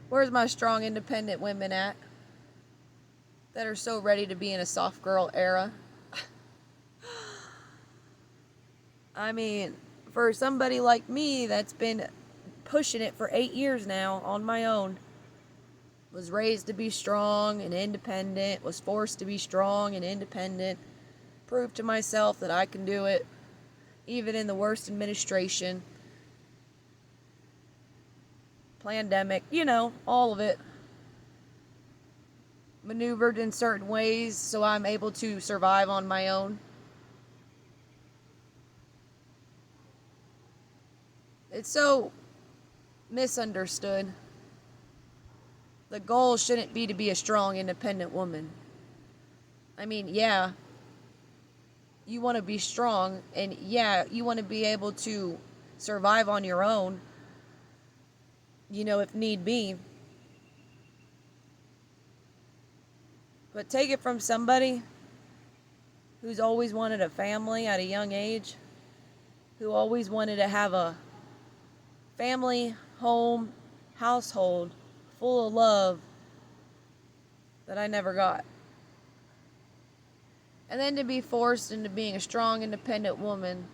Where's my strong, independent women at? That are so ready to be in a soft girl era. I mean, for somebody like me that's been pushing it for 8 years now on my own, was raised to be strong and independent, was forced to be strong and independent, proved to myself that I can do it, even in the worst administration, pandemic, all of it. Maneuvered in certain ways so I'm able to survive on my own. It's so misunderstood. The goal shouldn't be to be a strong, independent woman. I mean, yeah, you want to be strong, and yeah, you want to be able to survive on your own, if need be. But take it from somebody who's always wanted a family at a young age, who always wanted to have a family, home, household full of love that I never got. And then to be forced into being a strong, independent woman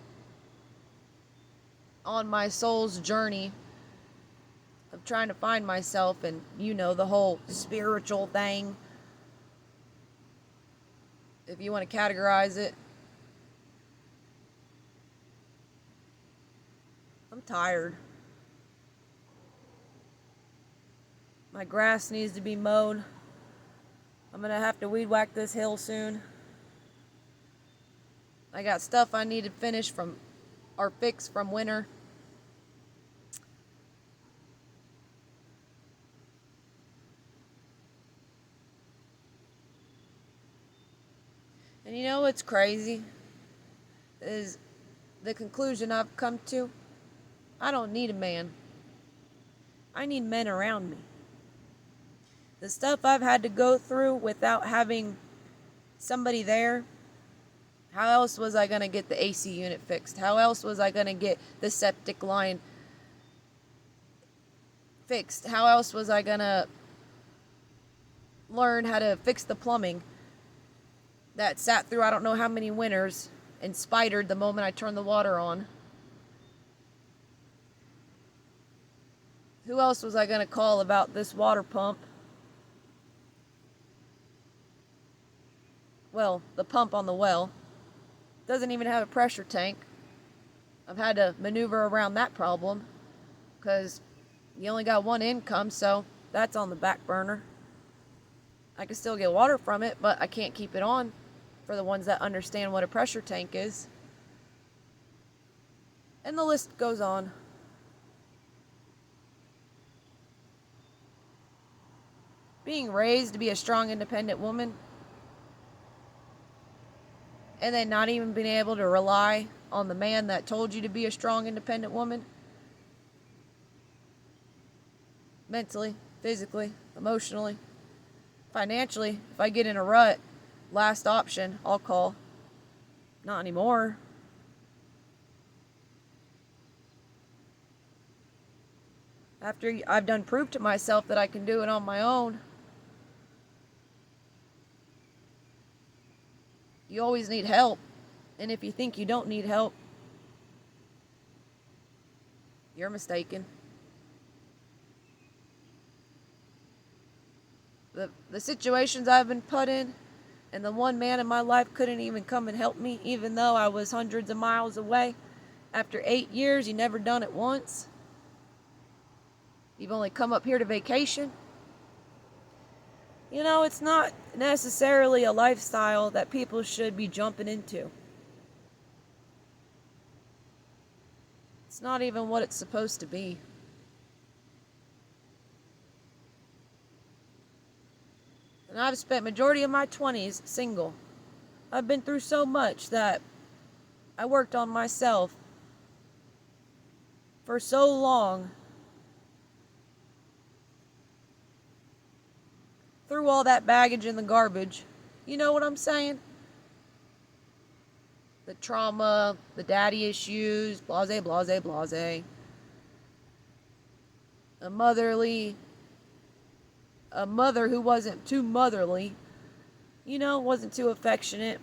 on my soul's journey of trying to find myself and, the whole spiritual thing, if you want to categorize it. I'm tired. My grass needs to be mowed. I'm going to have to weed whack this hill soon. I got stuff I need to finish or fix from winter. And you know what's crazy? Is the conclusion I've come to. I don't need a man. I need men around me. The stuff I've had to go through without having somebody there, how else was I going to get the AC unit fixed? How else was I going to get the septic line fixed? How else was I going to learn how to fix the plumbing that sat through I don't know how many winters and spidered the moment I turned the water on? Who else was I going to call about this water pump? Well, the pump on the well doesn't even have a pressure tank. I've had to maneuver around that problem because you only got one income, so that's on the back burner. I can still get water from it, but I can't keep it on for the ones that understand what a pressure tank is. And the list goes on. Being raised to be a strong, independent woman, and then not even being able to rely on the man that told you to be a strong, independent woman, mentally, physically, emotionally, financially. If I get in a rut, last option, I'll call. Not anymore. After I've done proof to myself that I can do it on my own, you always need help. And if you think you don't need help, you're mistaken. The situations I've been put in, and the one man in my life couldn't even come and help me, even though I was hundreds of miles away. After 8 years, you never done it once. You've only come up here to vacation. It's not necessarily a lifestyle that people should be jumping into. It's not even what it's supposed to be. And I've spent majority of my 20s single. I've been through so much that I worked on myself for so long. Threw all that baggage in the garbage. You know what I'm saying? The trauma, the daddy issues, blase, blase, blase. The motherly a mother who wasn't too motherly, wasn't too affectionate.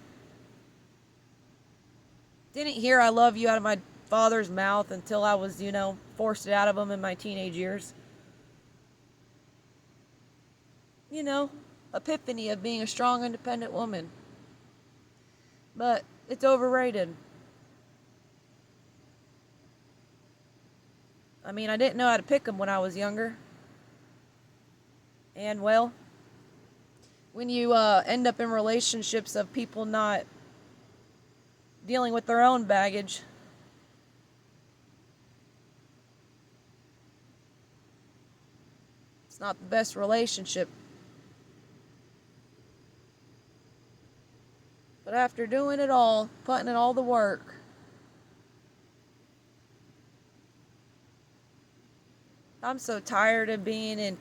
Didn't hear I love you out of my father's mouth until I was, forced it out of him in my teenage years. Epiphany of being a strong, independent woman. But it's overrated. I mean, I didn't know how to pick them when I was younger. And, well, when you end up in relationships of people not dealing with their own baggage, it's not the best relationship. But after doing it all, putting in all the work, I'm so tired of being in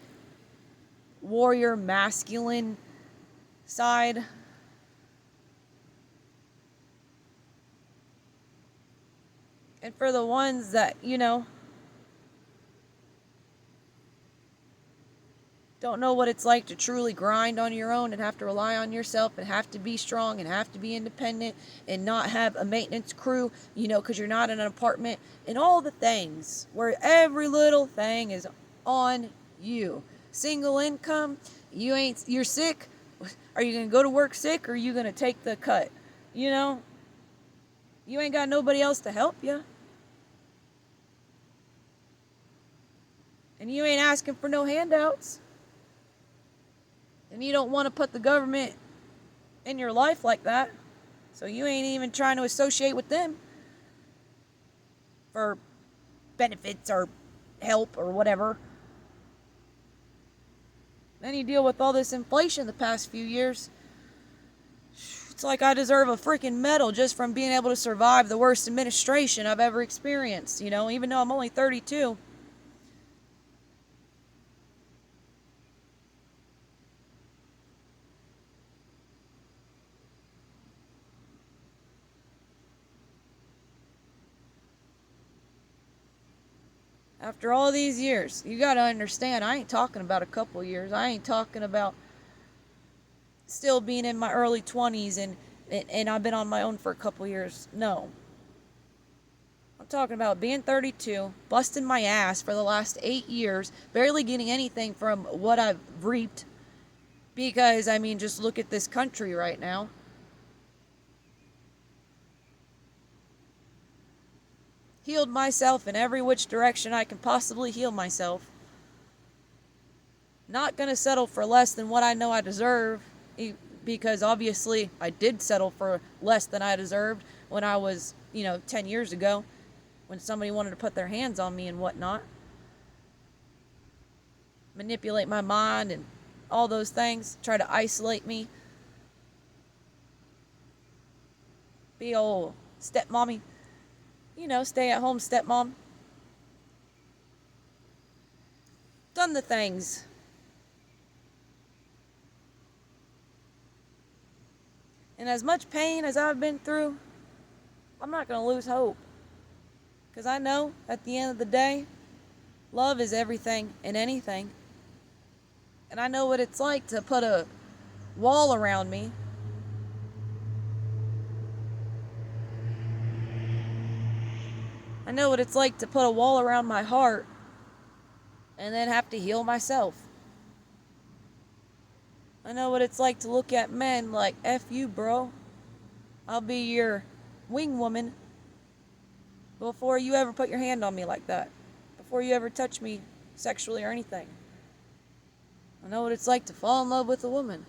warrior masculine side. And for the ones that, don't know what it's like to truly grind on your own and have to rely on yourself and have to be strong and have to be independent and not have a maintenance crew, because you're not in an apartment, and all the things where every little thing is on you. Single income, you're sick. Are you going to go to work sick or are you going to take the cut? You ain't got nobody else to help you. And you ain't asking for no handouts. And you don't want to put the government in your life like that. So you ain't even trying to associate with them for benefits or help or whatever. Then you deal with all this inflation the past few years. It's like I deserve a freaking medal just from being able to survive the worst administration I've ever experienced, even though I'm only 32. After all these years, you got to understand, I ain't talking about a couple years. I ain't talking about still being in my early 20s and I've been on my own for a couple years. No. I'm talking about being 32, busting my ass for the last 8 years, barely getting anything from what I've reaped. Because, just look at this country right now. Healed myself in every which direction I can possibly heal myself. Not gonna settle for less than what I know I deserve, because obviously I did settle for less than I deserved when I was, 10 years ago, when somebody wanted to put their hands on me and whatnot. Manipulate my mind and all those things, try to isolate me. Be old stepmommy. Stay at home stepmom. Done the things. And as much pain as I've been through, I'm not going to lose hope. Because I know at the end of the day, love is everything and anything. And I know what it's like to put a wall around me. I know what it's like to put a wall around my heart and then have to heal myself. I know what it's like to look at men like, F you, bro. I'll be your wing woman before you ever put your hand on me like that. Before you ever touch me sexually or anything. I know what it's like to fall in love with a woman.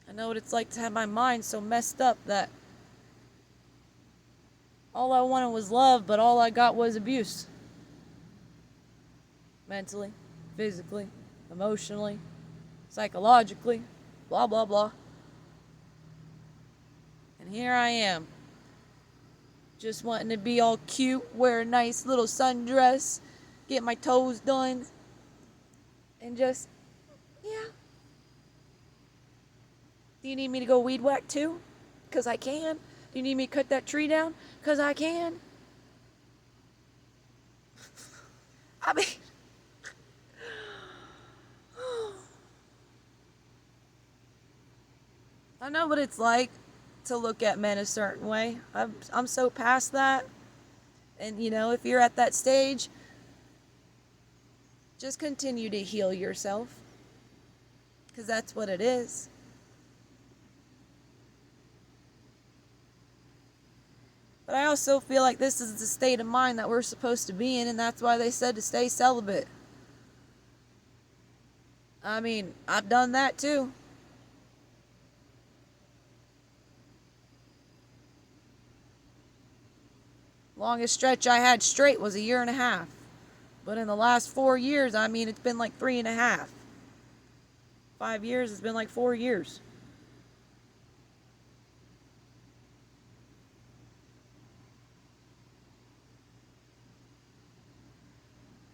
I know what it's like to have my mind so messed up that all I wanted was love, but all I got was abuse. Mentally, physically, emotionally, psychologically, blah, blah, blah. And here I am, just wanting to be all cute, wear a nice little sundress, get my toes done, and just, yeah. Do you need me to go weed whack too? 'Cause I can. Do you need me to cut that tree down? 'Cause I can. I mean, I know what it's like to look at men a certain way. I'm so past that. And, if you're at that stage, just continue to heal yourself. Because that's what it is. But I also feel like this is the state of mind that we're supposed to be in, and that's why they said to stay celibate. I mean, I've done that too. Longest stretch I had straight was 1.5 years. But in the last 4 years, I mean, it's been like 3.5. 5 years, it's been like 4 years.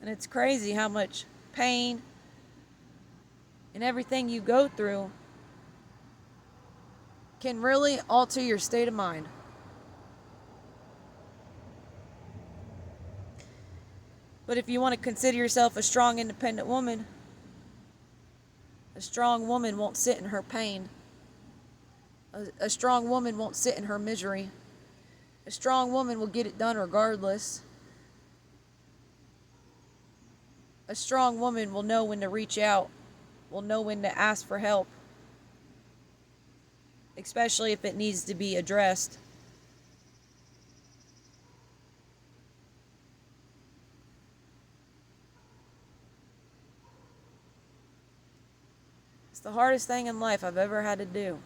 And it's crazy how much pain and everything you go through can really alter your state of mind. But if you want to consider yourself a strong, independent woman, a strong woman won't sit in her pain. A strong woman won't sit in her misery. A strong woman will get it done regardless. A strong woman will know when to reach out, will know when to ask for help, especially if it needs to be addressed. It's the hardest thing in life I've ever had to do,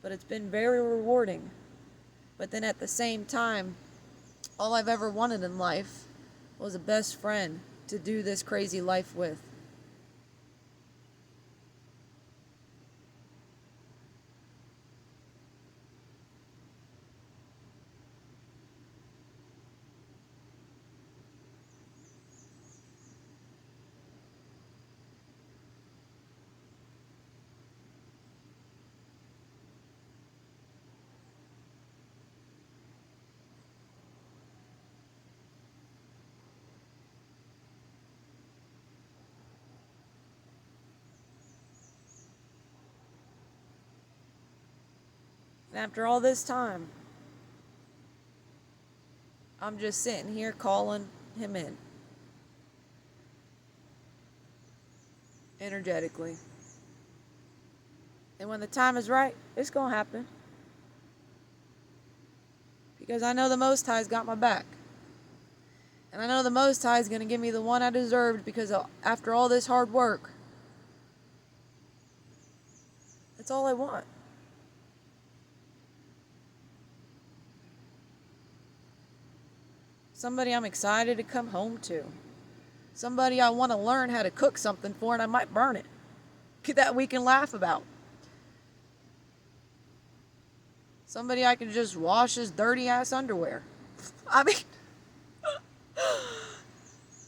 but it's been very rewarding. But then at the same time, all I've ever wanted in life was a best friend to do this crazy life with. And after all this time, I'm just sitting here calling him in. Energetically. And when the time is right, it's going to happen. Because I know the Most High's got my back. And I know the Most High is going to give me the one I deserved because after all this hard work, that's all I want. Somebody I'm excited to come home to. Somebody I want to learn how to cook something for, and I might burn it. That we can laugh about. Somebody I can just wash his dirty ass underwear. I mean,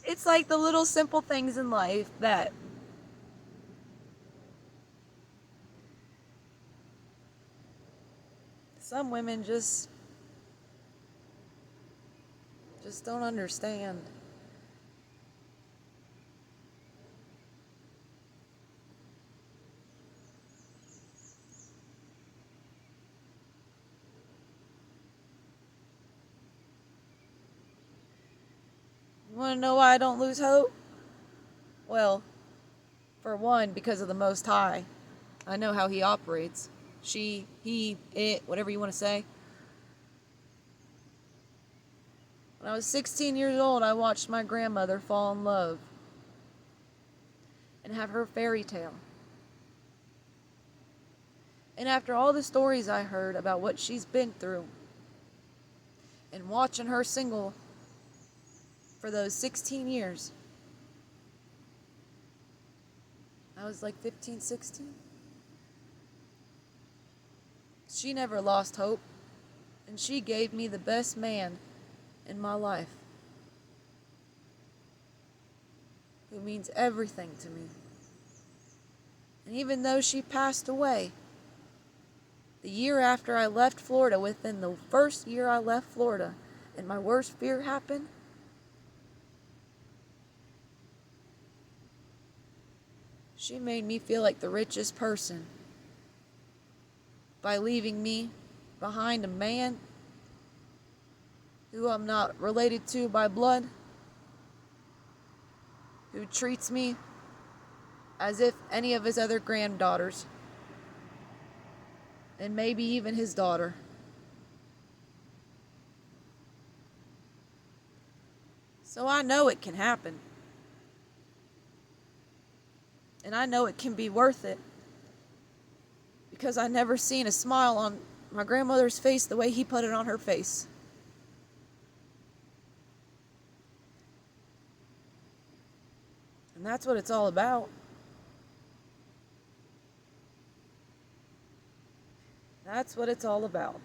it's like the little simple things in life that some women just don't understand. You want to know why I don't lose hope? Well, for one, because of the Most High. I know how he operates. She, he, it, whatever you want to say. When I was 16 years old, I watched my grandmother fall in love and have her fairy tale. And after all the stories I heard about what she's been through, and watching her single for those 16 years, I was like 15, 16. She never lost hope, and she gave me the best man in my life, who means everything to me. And even though she passed away, the year after I left Florida, within the first year I left Florida, and my worst fear happened, She made me feel like the richest person by leaving me behind a man who I'm not related to by blood, who treats me as if any of his other granddaughters, and maybe even his daughter. So I know it can happen. And I know it can be worth it. Because I never seen a smile on my grandmother's face the way he put it on her face. And that's what it's all about. That's what it's all about.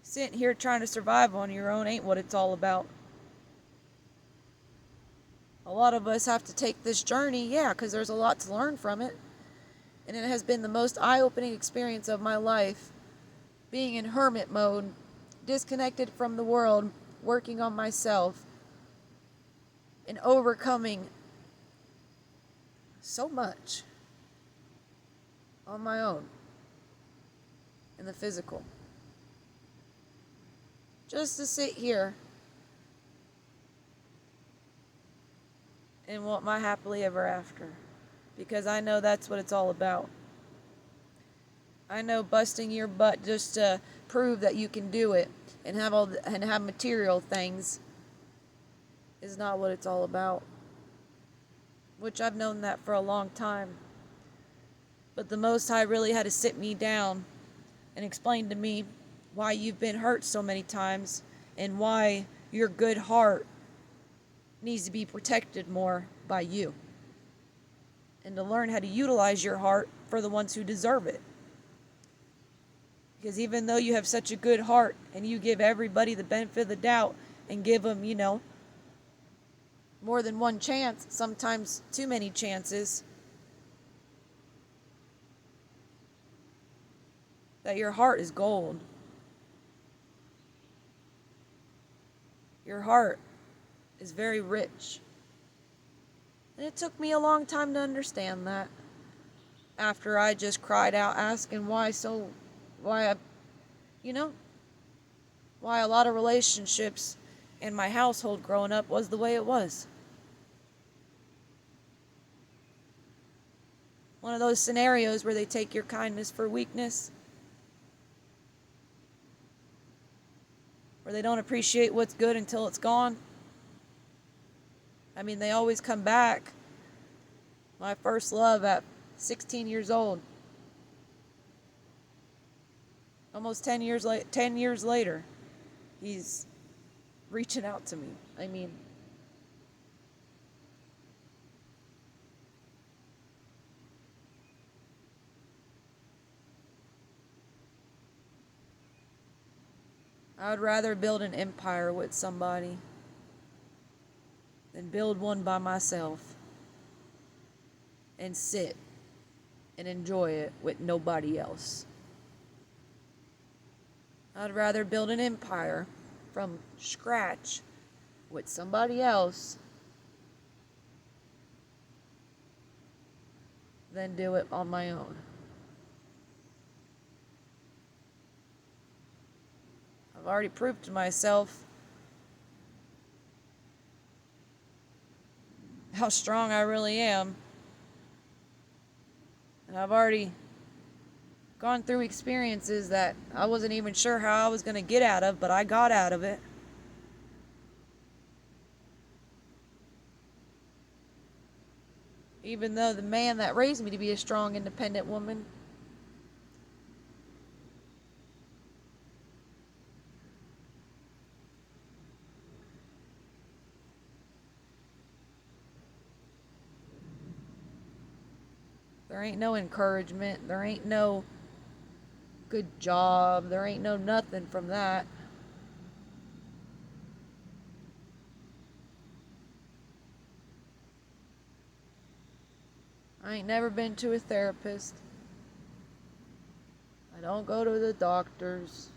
Sitting here trying to survive on your own ain't what it's all about. A lot of us have to take this journey, because there's a lot to learn from it. And it has been the most eye-opening experience of my life, being in hermit mode, disconnected from the world, working on myself, and overcoming so much on my own in the physical. Just to sit here and want my happily ever after. Because I know that's what it's all about. I know busting your butt just to prove that you can do it and have material things is not what it's all about. Which I've known that for a long time. But the Most High really had to sit me down and explain to me why you've been hurt so many times and why your good heart needs to be protected more by you. And to learn how to utilize your heart for the ones who deserve it. Because even though you have such a good heart and you give everybody the benefit of the doubt and give them, more than one chance, sometimes too many chances, that your heart is gold. Your heart is very rich. And it took me a long time to understand that. After I just cried out asking why a lot of relationships in my household growing up was the way it was. One of those scenarios where they take your kindness for weakness. Where they don't appreciate what's good until it's gone. I mean, they always come back. My first love at 16 years old. Almost 10 years later, he's reaching out to me. I mean, I would rather build an empire with somebody than build one by myself and sit and enjoy it with nobody else. I'd rather build an empire from scratch with somebody else than do it on my own. I've already proved to myself how strong I really am. And I've already gone through experiences that I wasn't even sure how I was going to get out of, but I got out of it. Even though the man that raised me to be a strong, independent woman there ain't no encouragement. There ain't no good job. There ain't no nothing from that. I ain't never been to a therapist. I don't go to the doctors.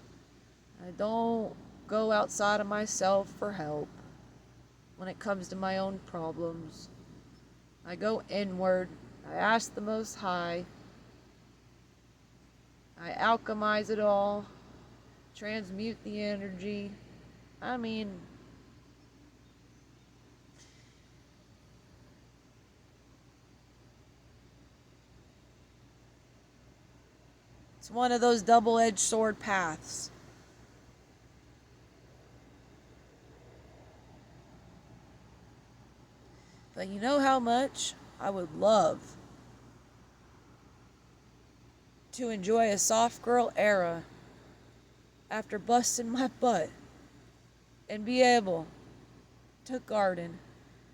I don't go outside of myself for help when it comes to my own problems. I go inward. I ask the Most High. I alchemize it all, transmute the energy. I mean, it's one of those double-edged sword paths. But you know how much I would love to enjoy a soft girl era after busting my butt and be able to garden,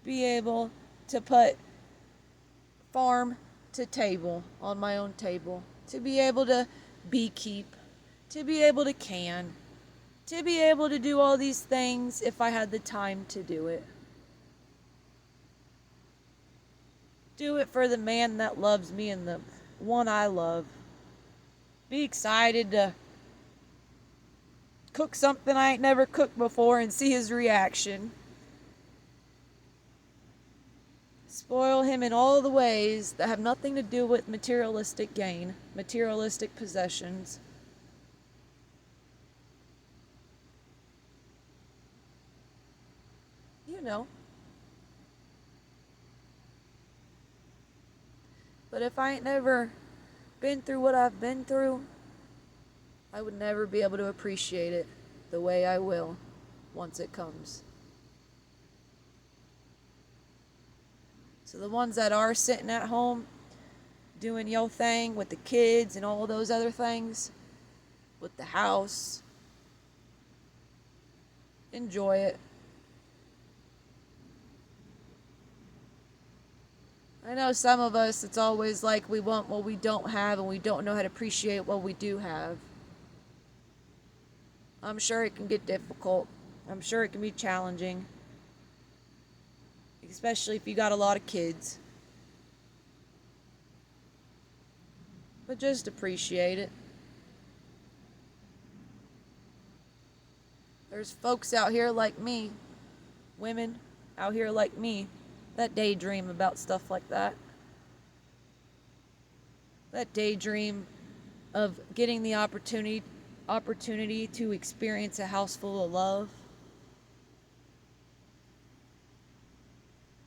be able to put farm to table on my own table, to be able to beekeep, to be able to can, to be able to do all these things if I had the time to do it. Do it for the man that loves me and the one I love. Be excited to cook something I ain't never cooked before and see his reaction. Spoil him in all the ways that have nothing to do with materialistic gain, materialistic possessions. You know. But if I ain't never been through what I've been through, I would never be able to appreciate it the way I will once it comes. So the ones that are sitting at home doing your thing with the kids and all those other things, with the house, enjoy it. I know some of us, it's always like we want what we don't have and we don't know how to appreciate what we do have. I'm sure it can get difficult. I'm sure it can be challenging. Especially if you got a lot of kids. But just appreciate it. There's folks out here like me, women out here like me, that daydream about stuff like that. That daydream of getting the opportunity to experience a house full of love.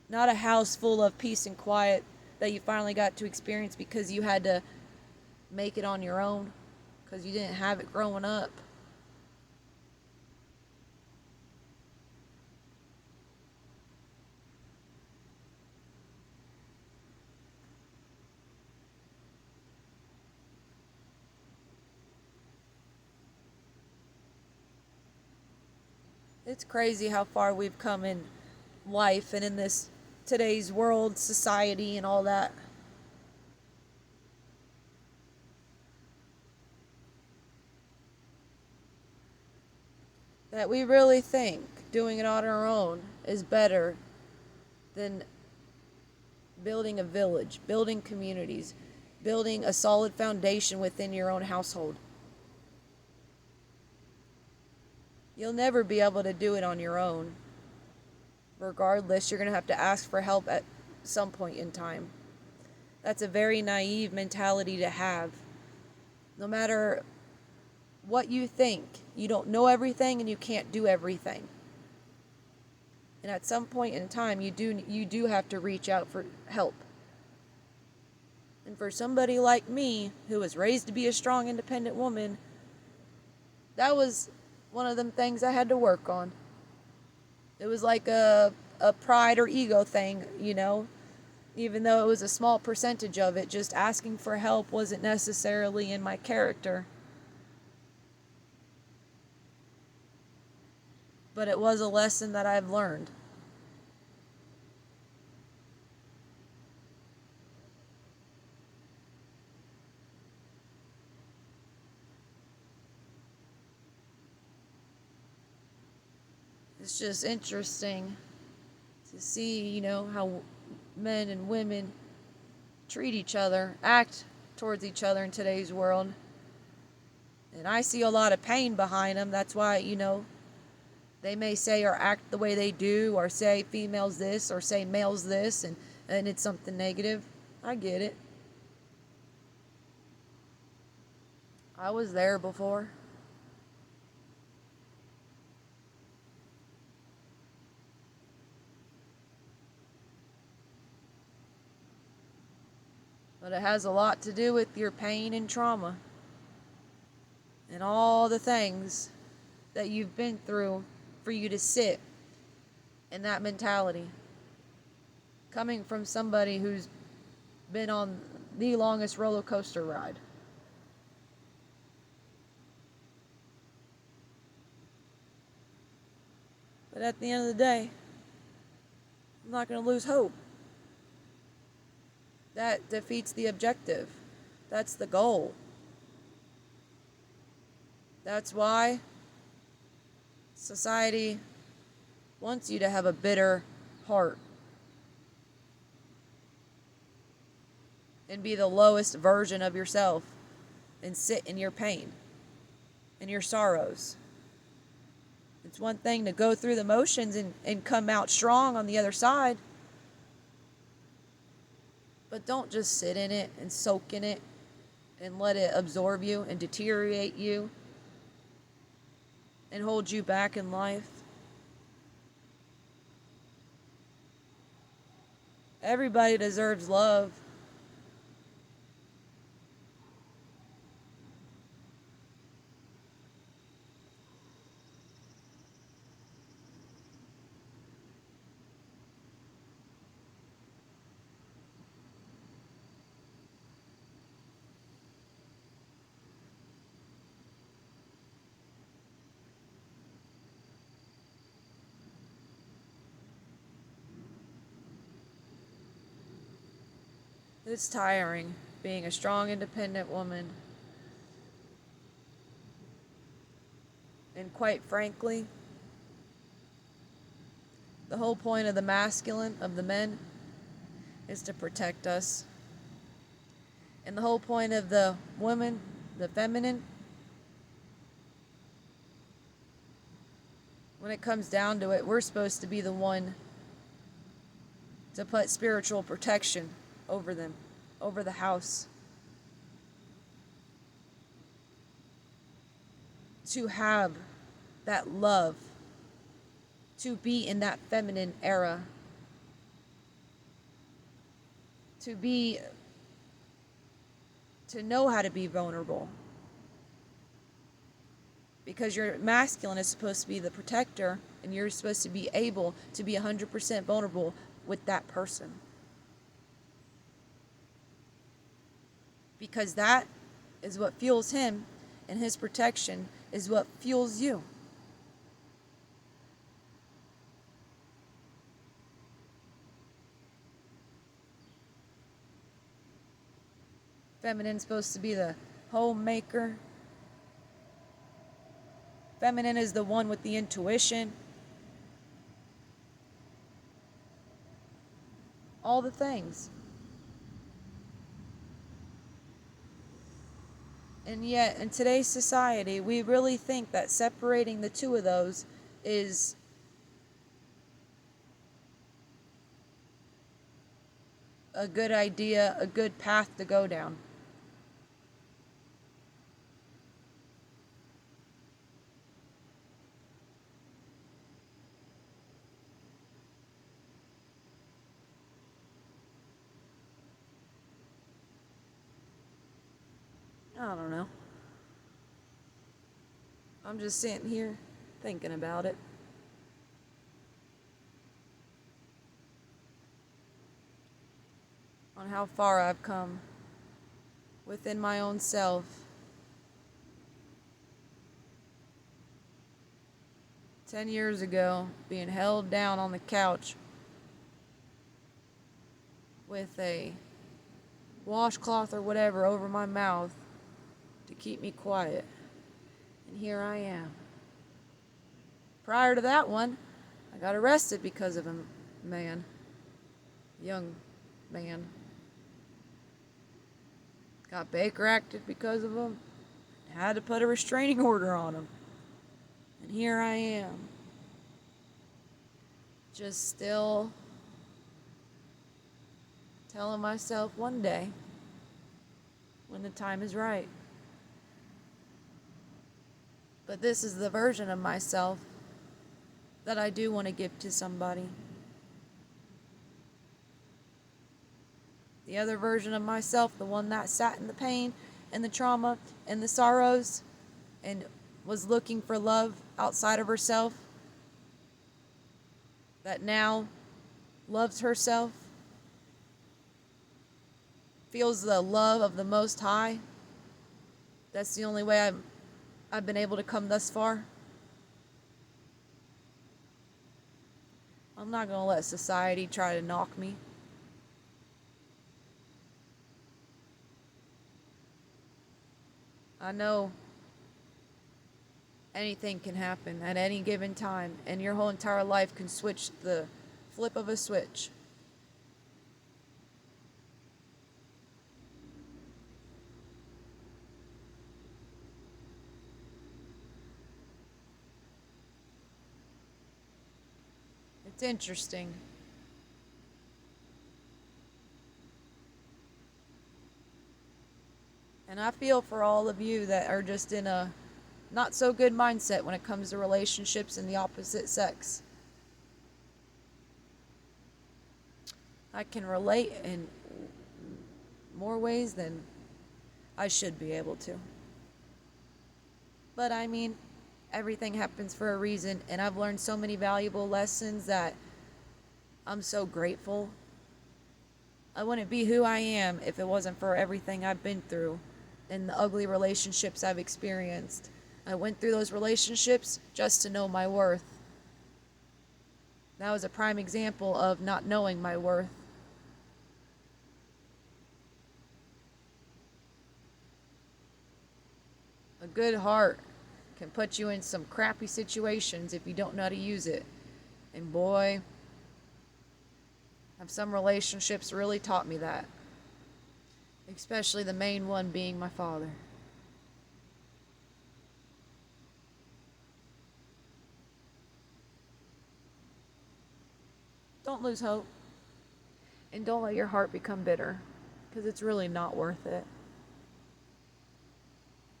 Not a house full of peace and quiet that you finally got to experience because you had to make it on your own, because you didn't have it growing up. It's crazy how far we've come in life and in this today's world, society, and all that. That we really think doing it on our own is better than building a village, building communities, building a solid foundation within your own household. You'll never be able to do it on your own. Regardless, you're going to have to ask for help at some point in time. That's a very naive mentality to have. No matter what you think, you don't know everything and you can't do everything. And at some point in time, you do have to reach out for help. And for somebody like me, who was raised to be a strong, independent woman, that was one of them things I had to work on. It was like a pride or ego thing, you know. Even though it was a small percentage of it, just asking for help wasn't necessarily in my character. But it was a lesson that I've learned. It's just interesting to see, you know, how men and women treat each other, act towards each other in today's world. And I see a lot of pain behind them. That's why, you know, they may say or act the way they do, or say females this, or say males this, and and it's something negative. I get it. I was there before. But it has a lot to do with your pain and trauma and all the things that you've been through for you to sit in that mentality. Coming from somebody who's been on the longest roller coaster ride. But at the end of the day, I'm not going to lose hope. That defeats the objective. That's the goal. That's why society wants you to have a bitter heart and be the lowest version of yourself and sit in your pain and your sorrows. It's one thing to go through the motions and come out strong on the other side. But don't just sit in it and soak in it and let it absorb you and deteriorate you and hold you back in life. Everybody deserves love. It's tiring being a strong, independent woman. And quite frankly, the whole point of the masculine, of the men, is to protect us. And the whole point of the woman, the feminine, when it comes down to it, we're supposed to be the one to put spiritual protection over them, over the house. To have that love, to be in that feminine era, to know how to be vulnerable. Because your masculine is supposed to be the protector, and you're supposed to be able to be 100% vulnerable with that person. Because that is what fuels him, and his protection is what fuels you. Feminine's supposed to be the homemaker. Feminine is the one with the intuition. All the things. And yet, in today's society, we really think that separating the two of those is a good idea, a good path to go down. I don't know. I'm just sitting here thinking about it. On how far I've come within my own self. 10 years ago, being held down on the couch with a washcloth or whatever over my mouth to keep me quiet. And here I am. Prior to that one, I got arrested because of a man. Young man. Got Baker acted because of him. Had to put a restraining order on him. And here I am. Just still telling myself one day, when the time is right. But this is the version of myself that I do want to give to somebody. The other version of myself, the one that sat in the pain and the trauma and the sorrows and was looking for love outside of herself, that now loves herself, feels the love of the Most High. That's the only way I've been able to come thus far. I'm not going to let society try to knock me. I know anything can happen at any given time, and your whole entire life can switch the flip of a switch. It's interesting. And I feel for all of you that are just in a not so good mindset when it comes to relationships in the opposite sex. I can relate in more ways than I should be able to. But I mean, everything happens for a reason, and I've learned so many valuable lessons that I'm so grateful. I wouldn't be who I am if it wasn't for everything I've been through and the ugly relationships I've experienced. I went through those relationships just to know my worth. That was a prime example of not knowing my worth. A good heart can put you in some crappy situations if you don't know how to use it. And boy, have some relationships really taught me that. Especially the main one being my father. Don't lose hope. And don't let your heart become bitter, because it's really not worth it.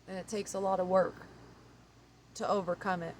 And it takes a lot of work to overcome it.